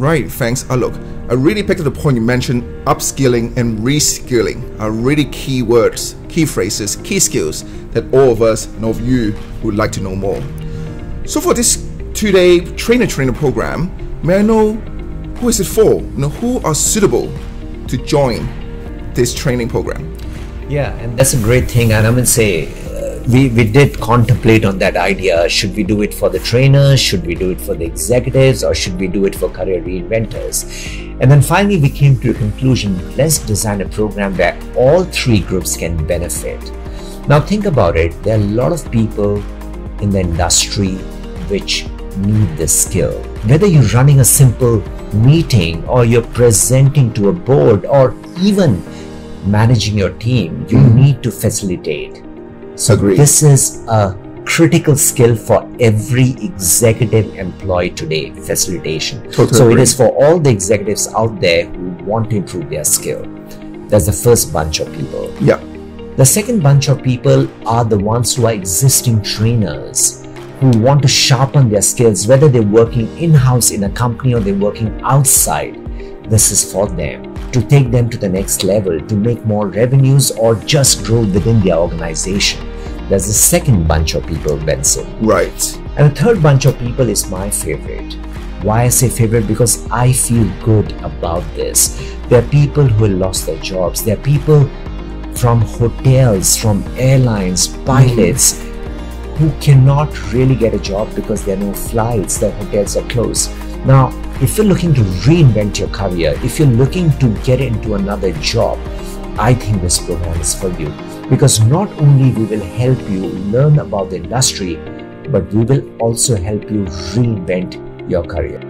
Right, thanks Aalok. I really picked up the point you mentioned. Upskilling and reskilling are really key words, key phrases, key skills that all of us and all of you would like to know more. So for this 2-day trainer program, may I know who is it for? Who are suitable to join this training program? Yeah, and that's a great thing. And I'm going to say, we did contemplate on that idea. Should we do it for the trainers? Should we do it for the executives? Or should we do it for career reinventors? And then finally, we came to a conclusion. Let's design a program where all three groups can benefit. Now think about it. There are a lot of people in the industry which need this skill. Whether you're running a simple meeting or you're presenting to a board or even managing your team, you need to facilitate. So Agreed. This is a critical skill for every executive employee today, facilitation. Totally so agree. it is for all the executives out there who want to improve their skill. That's the first bunch of people. Yeah. The second bunch of people are the ones who are existing trainers who want to sharpen their skills, whether they're working in-house in a company or they're working outside. This is for them, to take them to the next level, to make more revenues or just grow within their organization. There's the second bunch of people, Benson. Right. And the third bunch of people is my favorite. Why I say favorite? Because I feel good about this. There are people who lost their jobs. There are people from hotels, from airlines, pilots, who cannot really get a job because there are no flights, the hotels are closed. Now, if you're looking to reinvent your career, if you're looking to get into another job, I think this program is for you. Because not only we will help you learn about the industry, but we will also help you reinvent your career.